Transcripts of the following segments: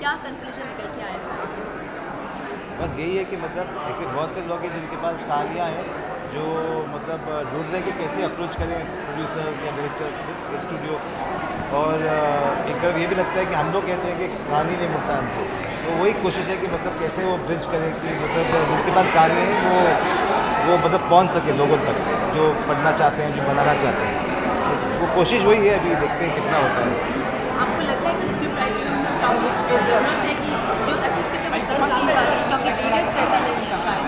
क्या कंक्लूजन निकल के आया था आपके साथ? बस यही है कि मतलब ऐसे बहुत से लोग हैं जिनके पास कहानियाँ हैं जो मतलब ढूंढ रहे हैं कि कैसे अप्रोच करें प्रोड्यूसर्स या डायरेक्टर्स या स्टूडियो। और एक तरफ ये भी लगता है कि हम लोग कहते हैं कि कहानी नहीं मिलता हमको, तो वही कोशिश है कि मतलब कैसे वो ब्रिज करें कि मतलब जिनके पास कहानी है वो मतलब पहुंच सके लोगों तक जो पढ़ना चाहते हैं, जो बनाना चाहते हैं। वो कोशिश वही है, अभी देखते हैं कितना होता है। आपको लगता है कि स्क्रिप्ट राइटिंग में कम ज़रूरत है कि जो अच्छी स्क्रिप्ट है वो पहुँच नहीं पाती क्योंकि रीडर्स कैसे नहीं है शायद?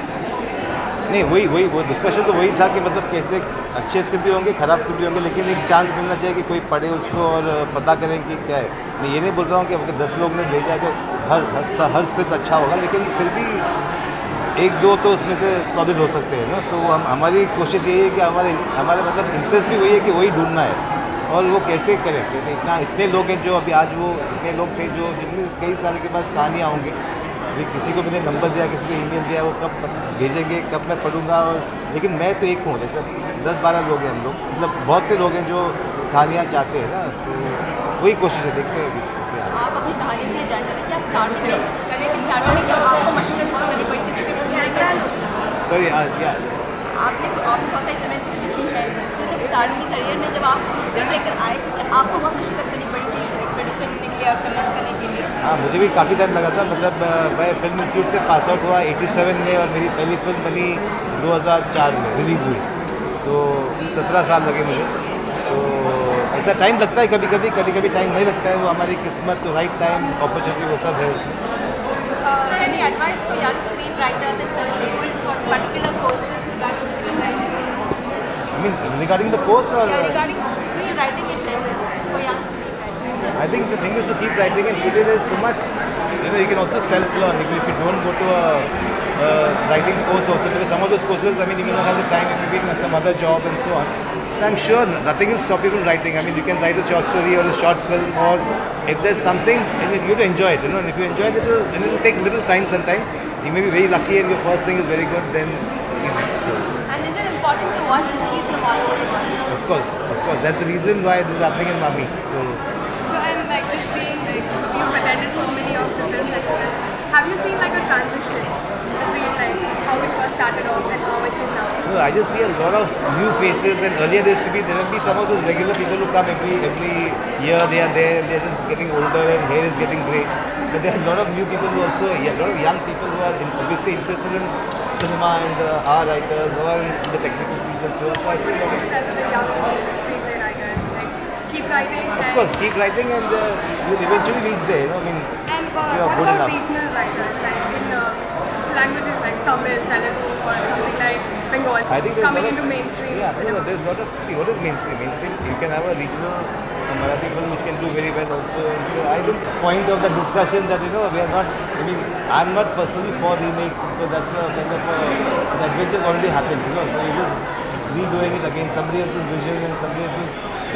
नहीं, वही वो डिस्कशन तो वही था कि मतलब कैसे अच्छे स्क्रिप्ट भी होंगे, ख़राब स्क्रिप्ट भी होंगे, लेकिन एक चांस मिलना चाहिए कि कोई पढ़े उसको और पता करें कि क्या है। मैं ये नहीं बोल रहा हूँ कि अगर 10 लोग ने भेजा तो हर स्क्रिप्ट अच्छा होगा, लेकिन फिर भी एक दो तो उसमें से सॉलिड हो सकते हैं ना। तो हमारी कोशिश यही है कि हमारे मतलब इंटरेस्ट भी वही है कि वही ढूंढना है और वो कैसे करें। क्योंकि इतने लोग हैं जो अभी आज वो इतने लोग थे जो जिनमें कई साल के पास कहानियाँ होंगी। अभी किसी को मैंने नंबर दिया, किसी को ईमेल दिया, वो कब भेजेंगे, कब मैं पढ़ूंगा। और लेकिन मैं तो एक हूँ, जैसे 10-12 लोग हैं हम लोग, मतलब बहुत से लोग हैं जो कहानियाँ चाहते हैं ना। तो वही कोशिश है, देखते हैं अभी कैसे। आप अपनी कहानी के लिए जान जाते क्या स्टार्टिंग में करियर की स्टार्टिंग में क्या आपको मशक्कत बहुत करनी पड़ी थी स्क्रिप्ट लिखने? सॉरी क्या? आपने बहुत सारी फिल्में लिखी है, तो जब स्टार्टिंग करियर में जब आप स्क्रिप्ट लेकर आए थे तो आपको बहुत मशक्कत करनी पड़ी थी एक प्रोड्यूसर ढूंढने के लिए, कन्विंस करने के लिए? हाँ, मुझे भी काफ़ी टाइम लगा था। मतलब मैं फिल्म इंस्टीट्यूट से पास आउट हुआ 87 में और मेरी पहली फिल्म बनी 2004 में रिलीज़ हुई, तो 17 साल लगे मुझे। तो ऐसा टाइम लगता है कभी कभी टाइम नहीं लगता है, वो हमारी किस्मत, तो राइट टाइम अपॉर्चुनिटी वो सब है उसमें। Any advice for young screenwriters and students for particular courses regarding screenwriting? I mean, regarding the course or? Yeah, regarding screenwriting in general for young screenwriters. I think the thing is to keep writing, and today there's so much, you can also self-learn. If you don't go to a writing course also, because some of those courses, I mean, you may not have the time if you're doing some other job and so on. But I'm sure nothing will stop you from writing. I mean, you can write a short story or a short film, or if there's something, and you have to enjoy it, and if you enjoy it, then it will take little time sometimes. You may be very lucky and your first thing is very good, then easy. And is it important to watch movies from all over the world? Of course. That's the reason why this is happening in Mami. So and like this being like you've attended so many of the film festivals, have you seen like a transition between like how it first started off and how it is now? No, I just see a lot of new faces, and earlier there will be some of those regular people who come every year. They are there, they are just getting older and hair is getting grey. But there are a lot of new people who also, a lot of young people who are obviously interested in cinema and our writers or in the technical field and so on. So I feel What do you tell the young screenplay writers? Like keep writing. Of course, keep writing and you'll eventually reach there. I mean, and you are what good about enough. regional writers like in languages like Tamil, Telugu or something like Bengal I think there's coming a lot into of, mainstream yeah, cinema? there's a lot of, see what is mainstream? Mainstream, you can have a regional Marathi film which can do very well also. And so I don't point of the discussion that we are not, I mean, I'm not personally for remakes because that's a kind of that which has already happened, so you're just redoing it again, somebody else's vision and somebody else's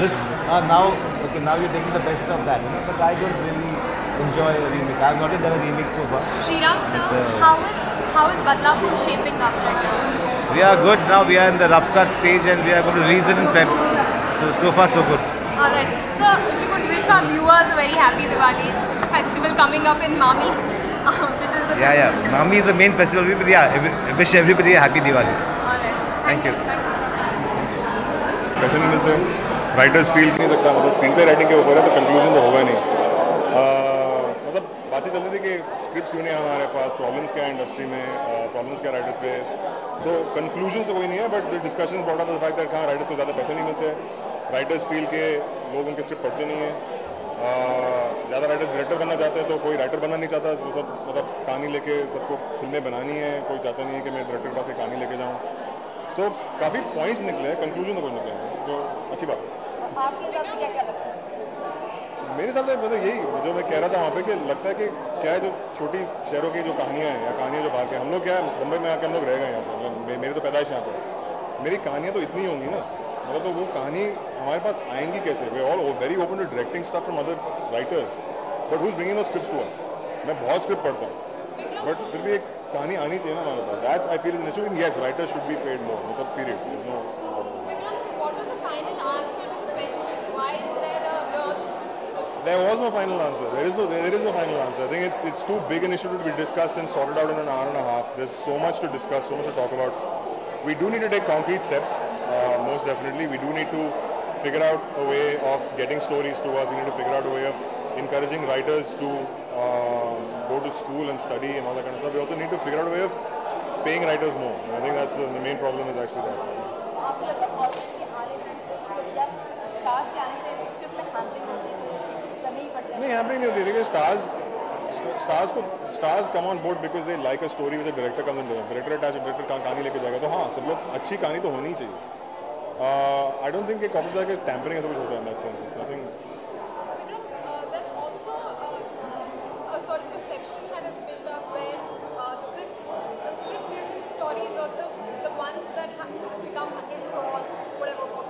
risks are now you're taking the best of that, but I don't really enjoy a remake. I've not done a remake so far. Sriram sir, how is Badlapur shaping up right now? We are good now. We are in the rough cut stage and we are going to release it in Feb. So far so good. Alright, so if you could wish our viewers a very happy Diwali festival coming up in Mami, which is the Mami is the main festival. I wish everybody a happy Diwali. Alright, Thank you. पैसे नहीं मिलते, writers feel नहीं सकता, मतलब screen play writing के ऊपर है तो कंक्लूजन तो होगा नहीं। मतलब बातें चल रही थी कि स्क्रिप्ट्स क्यों नहीं है हमारे पास, प्रॉब्लम्स क्या है इंडस्ट्री में, प्रॉब्लम्स क्या राइटर्स पे, तो कंक्लूजन तो कोई नहीं है, but discussion brought up the fact that कहाँ राइटर्स को ज़्यादा पैसे नहीं मिलते, राइटर्स फील के लोग उनके स्क्रिप्ट पढ़ते नहीं है, ज़्यादा राइटर्स डायरेक्टर बनना चाहते हैं तो कोई राइटर बनना नहीं चाहता, वो सब मतलब कहानी लेके सबको फिल्में बनानी है, कोई चाहता नहीं है कि मैं डायरेक्टर के पास एक कहानी लेके जाऊँ। तो काफ़ी पॉइंट्स निकले हैं, कंक्लूजन तो कुछ निकले हैं, जो अच्छी बात है। आपके हिसाब से क्या लगता है? मेरे हिसाब से मतलब यही जो मैं कह रहा था वहाँ पे कि लगता है कि क्या है जो छोटी शहरों की जो कहानियाँ हैं या कहानियाँ जो बाहर के, हम लोग क्या है मुंबई में आके हम लोग रह गए यहाँ पर, मतलब मेरी तो पैदाइश यहाँ पर, मेरी कहानियाँ तो इतनी होंगी ना, मतलब तो वो कहानी हमारे पास आएंगी कैसे? They all very open to directing stuff from other writers, but who is bringing those scripts to us? मैं बहुत स्क्रिप्ट पढ़ता हूँ, बट फिर भी एक कहानी आनी चाहिए ना हमारे पास। That I feel is an issue, and yes writers should be paid more, मतलब period, no. There was no final answer. There is no final answer. I think it's too big an issue to be discussed and sorted out in an hour and a half. There's so much to discuss, so much to talk about. We do need to take concrete steps, most definitely. We do need to figure out a way of getting stories to us. We need to figure out a way of encouraging writers to go to school and study and all that kind of stuff. We also need to figure out a way of paying writers more. And I think that's the main problem is actually that. आपको लगता है already आने से या stars के आने से script में हैम्परिंग होती है, चेंजेस करने ही पड़ते हैं? नहीं, हैम्परिंग नहीं होती. देखिए stars come on board because they like a story which director come in. Director attach, director कहानी लेके जाएगा तो हाँ, सब लोग अच्छी कहानी तो होनी ही चाहिए. आई डोंट थिंक कॉपी जाके टैम्परिंग ऐसा कुछ होता है in that sense. Nothing. There's also a sort of perception that has built up where script-driven stories or the ones that have become 100 crore, whatever box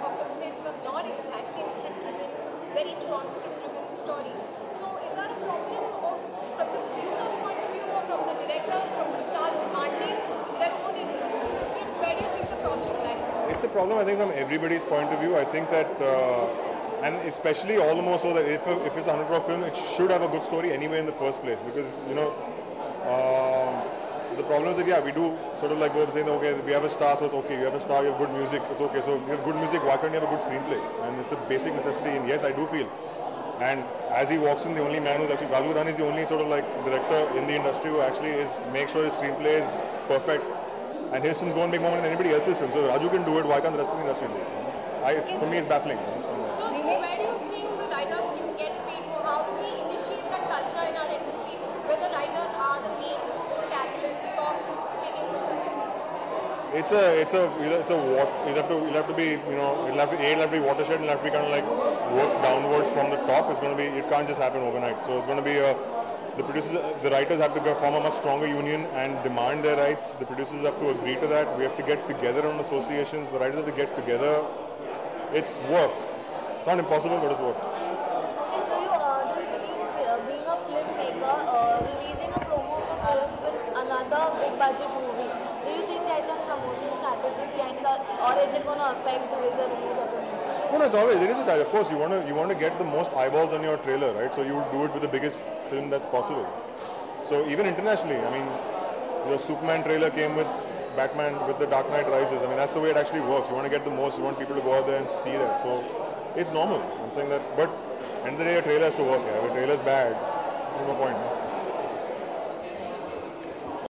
office hits are not exactly script-driven, very strong script-driven stories. So is that a problem from the producer's point of view or from the directors, from the stars demanding their own influence in the script? Where do you think the problem lies? It's a problem, I think, from everybody's point of view. I think that, and especially all the more so that if it's a 100 crore film, it should have a good story anyway in the first place. Because, the problem is that, yeah, we do sort of like go saying, okay, we have a star, so it's okay. You have a star, you have good music, it's okay. So you have good music, why can't you have a good screenplay? And it's a basic necessity. And yes, I do feel. And as he walks in, the only man who's actually, Raju Rani is the only sort of like director in the industry who actually make sure his screenplay is perfect. And his films go and make more money than anybody else's film. So if Raju can do it, why can't the rest of the industry do it? For me, it's baffling. So where do you think the writers can get paid for? How do we initiate that culture in our industry where the writers are the main catalysts of taking this ahead? You'll have to be, it'll have to be watershed. It'll have to be kind of like work downwards from the top. It can't just happen overnight. So it's going to be the writers have to form a much stronger union and demand their rights. The producers have to agree to that. We have to get together on associations. The writers have to get together. It's work. It's not impossible, but it's work. Okay, do you believe being a filmmaker, releasing a promo of a film with another big budget movie, do you think there's a promotional strategy behind that, or is it going to affect with the release of the movie? No, it is a strategy. Of course, you want to get the most eyeballs on your trailer, right? So you do it with the biggest film that's possible. So even internationally, I mean, your Superman trailer came with Batman, with the Dark Knight Rises. I mean, that's the way it actually works. You want to get the most, you want people to go out there and see that. So it's normal. I'm saying that, but end of the day, a trailer has to work. If a trailer's bad, there's no point.